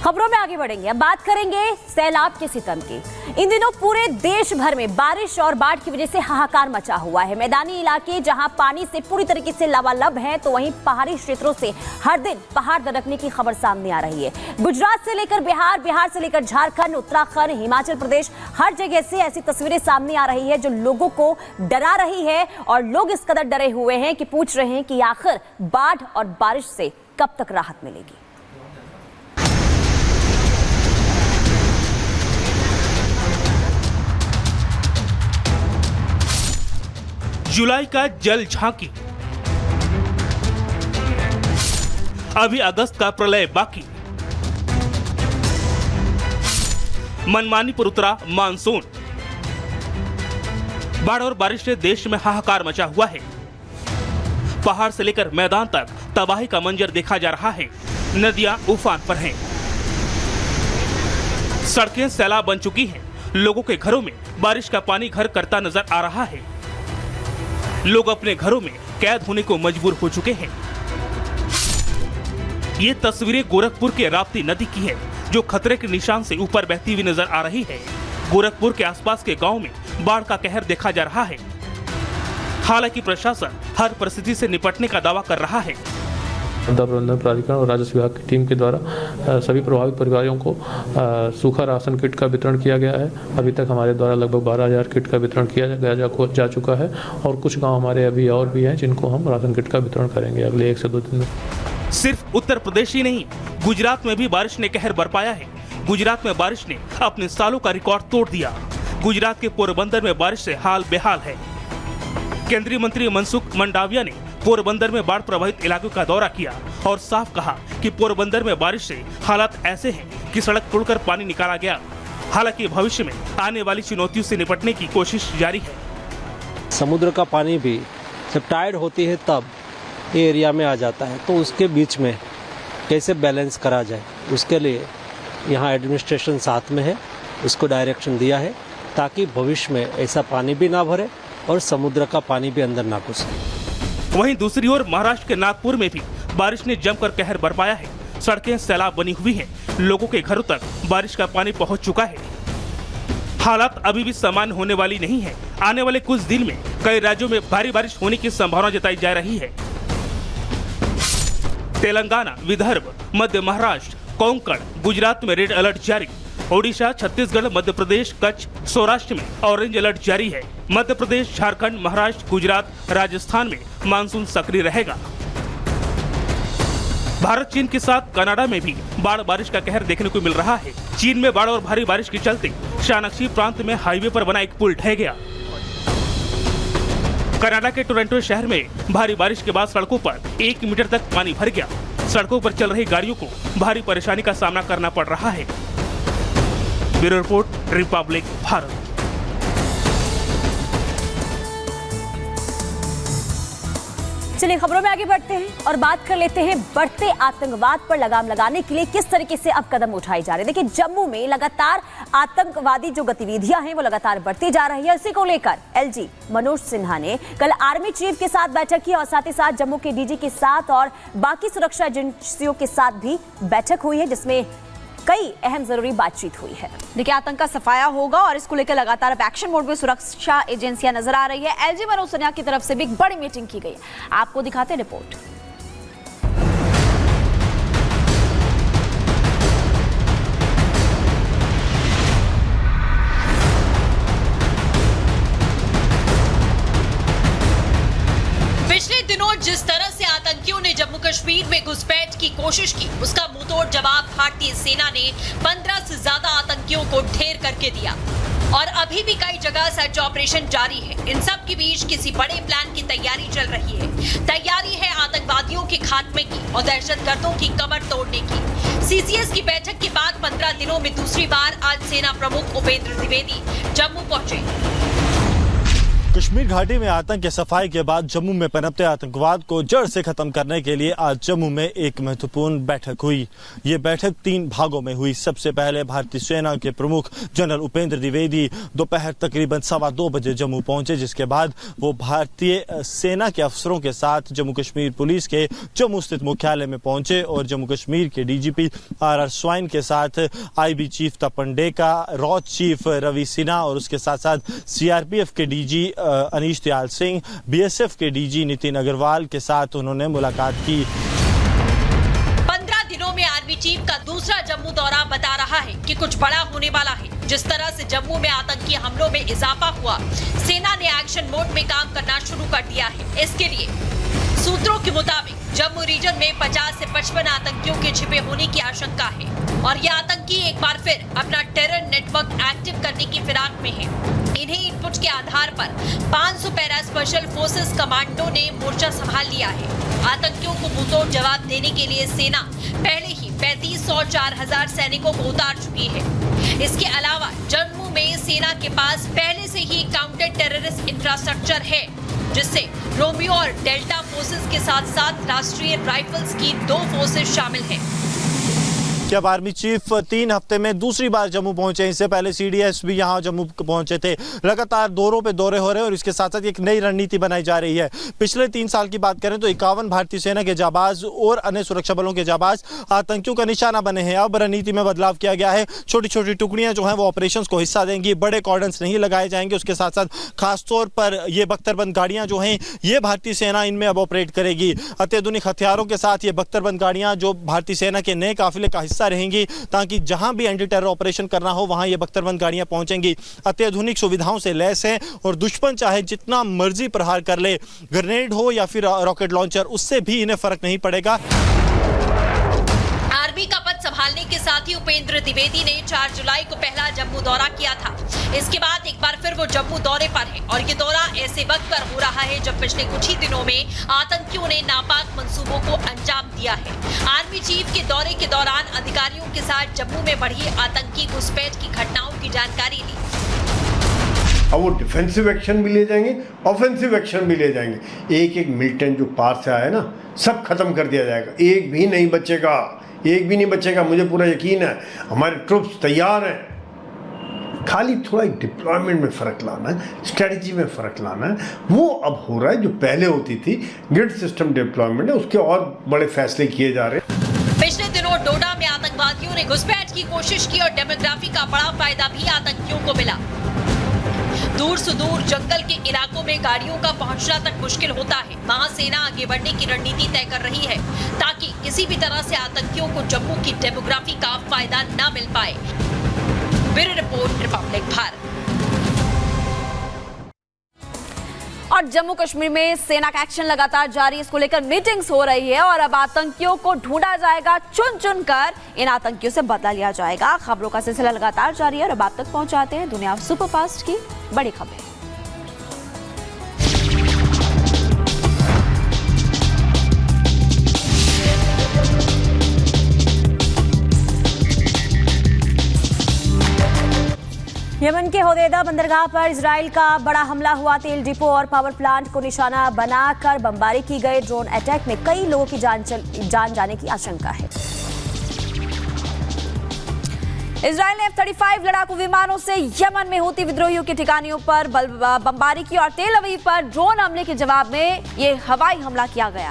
खबरों में आगे बढ़ेंगे। अब बात करेंगे सैलाब के सितम की। इन दिनों पूरे देश भर में बारिश और बाढ़ की वजह से हाहाकार मचा हुआ है। मैदानी इलाके जहां पानी से पूरी तरीके से लबालब हैं, तो वहीं पहाड़ी क्षेत्रों से हर दिन पहाड़ दरकने की खबर सामने आ रही है। गुजरात से लेकर बिहार, बिहार से लेकर झारखंड, उत्तराखंड, हिमाचल प्रदेश, हर जगह से ऐसी तस्वीरें सामने आ रही है जो लोगों को डरा रही है। और लोग इस कदर डरे हुए हैं कि पूछ रहे हैं कि आखिर बाढ़ और बारिश से कब तक राहत मिलेगी। जुलाई का जल झांकी, अभी अगस्त का प्रलय बाकी। मनमानी पर उतरा मानसून, बाढ़ और बारिश से देश में हाहाकार मचा हुआ है। पहाड़ से लेकर मैदान तक तबाही का मंजर देखा जा रहा है। नदियां उफान पर हैं, सड़कें सैलाब बन चुकी हैं। लोगों के घरों में बारिश का पानी घर करता नजर आ रहा है। लोग अपने घरों में कैद होने को मजबूर हो चुके हैं। ये तस्वीरें गोरखपुर के राप्ती नदी की है, जो खतरे के निशान से ऊपर बहती हुई नजर आ रही है। गोरखपुर के आसपास के गांव में बाढ़ का कहर देखा जा रहा है। हालांकि प्रशासन हर परिस्थिति से निपटने का दावा कर रहा है। आपदा प्रबंधन प्राधिकरण और राजस्व विभाग की टीम के द्वारा सभी प्रभावित परिवारों को सूखा राशन किट का वितरण किया गया है। अभी तक हमारे द्वारा लगभग 12,000 किट का वितरण किया जा चुका है और कुछ गांव हमारे अभी और भी हैं जिनको हम राशन किट का वितरण करेंगे अगले 1 से 2 दिन में। सिर्फ उत्तर प्रदेश ही नहीं, गुजरात में भी बारिश ने कहर बरपाया है। गुजरात में बारिश ने अपने सालों का रिकॉर्ड तोड़ दिया। गुजरात के पोरबंदर में बारिश से हाल बेहाल है। केंद्रीय मंत्री मनसुख मंडाविया ने पोरबंदर में बाढ़ प्रभावित इलाकों का दौरा किया और साफ कहा कि पोरबंदर में बारिश से हालात ऐसे हैं कि सड़क तोड़कर पानी निकाला गया। हालांकि भविष्य में आने वाली चुनौतियों से निपटने की कोशिश जारी है। समुद्र का पानी भी जब टाइड होती है तब ये एरिया में आ जाता है, तो उसके बीच में कैसे बैलेंस करा जाए, उसके लिए यहाँ एडमिनिस्ट्रेशन साथ में है, उसको डायरेक्शन दिया है ताकि भविष्य में ऐसा पानी भी ना भरे और समुद्र का पानी भी अंदर ना घुसे। वहीं दूसरी ओर महाराष्ट्र के नागपुर में भी बारिश ने जमकर कहर बरपाया है। सड़कें सैलाब बनी हुई हैं। लोगों के घरों तक बारिश का पानी पहुंच चुका है। हालात अभी भी सामान्य होने वाली नहीं है। आने वाले कुछ दिन में कई राज्यों में भारी बारिश होने की संभावना जताई जा रही है। तेलंगाना, विदर्भ, मध्य महाराष्ट्र, कोंकण, गुजरात में रेड अलर्ट जारी। ओडिशा, छत्तीसगढ़, मध्य प्रदेश, कच्छ, सौराष्ट्र में ऑरेंज अलर्ट जारी है। मध्य प्रदेश, झारखंड, महाराष्ट्र, गुजरात, राजस्थान में मानसून सक्रिय रहेगा। भारत चीन के साथ कनाडा में भी बाढ़ बारिश का कहर देखने को मिल रहा है। चीन में बाढ़ और भारी बारिश के चलते शानाक्षी प्रांत में हाईवे पर बना एक पुल ढह गया। कनाडा के टोरंटो शहर में भारी बारिश के बाद सड़कों पर 1 मीटर तक पानी भर गया। सड़कों पर चल रही गाड़ियों को भारी परेशानी का सामना करना पड़ रहा है। Bureau report, Republic Bharat. चलिए खबरों में आगे बढ़ते हैं और बात कर लेते हैं बढ़ते आतंकवाद पर लगाम लगाने के लिए किस तरीके से अब कदम उठाए जा रहे हैं। देखिए, जम्मू में लगातार आतंकवादी जो गतिविधियां हैं वो लगातार बढ़ती जा रही है। इसी को लेकर एलजी मनोज सिन्हा ने कल आर्मी चीफ के साथ बैठक की और साथ ही साथ जम्मू के डीजी के साथ और बाकी सुरक्षा एजेंसियों के साथ भी बैठक हुई है, जिसमें कई अहम जरूरी बातचीत हुई है। देखिए, आतंक का सफाया होगा और इसको लेकर लगातार अब एक्शन मोड में सुरक्षा एजेंसियां नजर आ रही है। एलजी मनोज सिन्हा की तरफ से भी एक बड़ी मीटिंग की गई है। आपको दिखाते हैं रिपोर्ट। पिछले दिनों जिस तरह से आतंकियों ने जम्मू कश्मीर में घुसपैठ की कोशिश की, उसका मुंहतोड़ जवाब भारतीय सेना ने 15 से ज्यादा आतंकियों को ढेर करके दिया और अभी भी कई जगह सर्च ऑपरेशन जारी है। इन सब के बीच किसी बड़े प्लान की तैयारी चल रही है। तैयारी है आतंकवादियों के खात्मे की और दहशतगर्दों की कमर तोड़ने की। सीसीएस की बैठक के बाद 15 दिनों में दूसरी बार आज सेना प्रमुख उपेंद्र द्विवेदी जम्मू पहुंचे। कश्मीर घाटी में आतंक की सफाई के बाद जम्मू में पनपते आतंकवाद को जड़ से खत्म करने के लिए आज जम्मू में एक महत्वपूर्ण बैठक हुई। ये बैठक 3 भागों में हुई। सबसे पहले भारतीय सेना के प्रमुख जनरल उपेंद्र द्विवेदी दोपहर तकरीबन 2:15 बजे जम्मू पहुंचे, जिसके बाद वो भारतीय सेना के अफसरों के साथ जम्मू कश्मीर पुलिस के जम्मू स्थित मुख्यालय में पहुंचे और जम्मू कश्मीर के डीजीपी RR स्वाइन के साथ IB चीफ तपन डेका, रॉ चीफ रवि सिन्हा और उसके साथ साथ CRPF के DG अनीश दयाल सिंह, BSF के DG नितिन अग्रवाल के साथ उन्होंने मुलाकात की। 15 दिनों में आर्मी चीफ का दूसरा जम्मू दौरा बता रहा है कि कुछ बड़ा होने वाला है। जिस तरह से जम्मू में आतंकी हमलों में इजाफा हुआ, सेना ने एक्शन मोड में काम करना शुरू कर दिया है। इसके लिए सूत्रों के मुताबिक जम्मू रीजन में 50 से 55 आतंकियों के छिपे होने की आशंका है और ये आतंकी एक बार फिर अपना टेरर नेटवर्क एक्टिव करने की फिराक में है। इन्हीं इनपुट के आधार पर 500 पैरा स्पेशल फोर्सेस कमांडो ने मोर्चा संभाल लिया है। आतंकियों को मुंहतोड़ जवाब देने के लिए सेना पहले ही 3500 और 4000 सैनिकों को उतार चुकी है। इसके अलावा जम्मू में सेना के पास पहले से ही काउंटर टेररिस्ट इंफ्रास्ट्रक्चर है, जिससे रोमियो और डेल्टा फोर्सेस के साथ साथ राष्ट्रीय राइफल्स की 2 फोर्सेस शामिल हैं। जब आर्मी चीफ 3 हफ्ते में दूसरी बार जम्मू पहुंचे, इससे पहले CDS भी यहां जम्मू पहुंचे थे। लगातार दौरों पे दौरे हो रहे हैं और इसके साथ साथ एक नई रणनीति बनाई जा रही है। पिछले 3 साल की बात करें तो 51 भारतीय सेना के जाबाज और अन्य सुरक्षा बलों के जाबाज आतंकियों का निशाना बने हैं। अब रणनीति में बदलाव किया गया है। छोटी छोटी टुकड़ियां जो हैं वो ऑपरेशंस को हिस्सा देंगी, बड़े कॉर्डन्स नहीं लगाए जाएंगे। उसके साथ साथ खासतौर पर ये बख्तरबंद गाड़ियां जो हैं ये भारतीय सेना इनमें अब ऑपरेट करेगी। अत्याधुनिक हथियारों के साथ ये बख्तरबंद गाड़ियां जो भारतीय सेना के नए काफिले का हिस्सा रहेंगी, ताकि जहां भी एंटी टेरर ऑपरेशन करना हो वहां ये बख्तरबंद गाड़ियां पहुंचेंगी। अत्याधुनिक सुविधाओं से लैस हैं और दुश्मन चाहे जितना मर्जी प्रहार कर ले, ग्रेनेड हो या फिर रॉकेट लॉन्चर, उससे भी इन्हें फर्क नहीं पड़ेगा। आर्मी का पद संभालने के साथ ही उपेंद्र द्विवेदी ने 4 जुलाई को पहला जम्मू दौरा किया था। इसके बाद एक बार फिर वो जम्मू दौरे पर है और ये दौरा ऐसे वक्त पर हो रहा है जब पिछले कुछ ही दिनों में आतंकियों ने नापाक मंसूबों को अंजाम दिया है। आर्मी चीफ के दौरे के दौरान अधिकारियों के साथ जम्मू में बढ़ी आतंकी घुसपैठ की घटनाओं की जानकारी ली। अब वो डिफेंसिव एक्शन भी ले जाएंगे, ऑफेंसिव एक्शन भी ले जाएंगे। एक मिलिटेंट जो पार से आया ना, सब खत्म कर दिया जाएगा। एक भी नहीं बचेगा, एक भी नहीं बचेगा। मुझे पूरा यकीन है, हमारे ट्रूप्स तैयार हैं। खाली थोड़ा डिप्लॉयमेंट में फ़र्क लाना है, स्ट्रेटजी में फ़र्क लाना है। वो अब हो रहा है जो पहले होती थी ग्रिड सिस्टम डिप्लॉयमेंट है, उसके और बड़े फैसले किए जा रहे हैं। पिछले दिनों डोडा में आतंकवादियों ने घुसपैठ की कोशिश की और डेमोग्राफी का बड़ा फायदा भी आतंकियों को मिला। दूर सुदूर जंगल के इलाकों में गाड़ियों का पहुंचना तक मुश्किल होता है। वहां सेना आगे बढ़ने की रणनीति तय कर रही है ताकि किसी भी तरह से आतंकियों को जम्मू की डेमोग्राफी का फायदा न मिल पाए। Bureau report, Republic Bharat. और जम्मू कश्मीर में सेना का एक्शन लगातार जारी, इसको लेकर मीटिंग्स हो रही है और अब आतंकियों को ढूंढा जाएगा, चुन चुन कर इन आतंकियों से बदला लिया जाएगा। खबरों का सिलसिला लगातार जारी है और अब आप तक पहुंचाते हैं दुनिया सुपरफास्ट की बड़ी खबरें। यमन के होदेदा बंदरगाह पर इजराइल का बड़ा हमला हुआ। तेल डिपो और पावर प्लांट को निशाना बनाकर बमबारी की गई। ड्रोन अटैक में कई लोगों की जान जाने की आशंका है। इजराइल ने F-35 लड़ाकू विमानों से यमन में हूती विद्रोहियों के ठिकानों पर बमबारी की और तेल अवीव पर ड्रोन हमले के जवाब में ये हवाई हमला किया गया।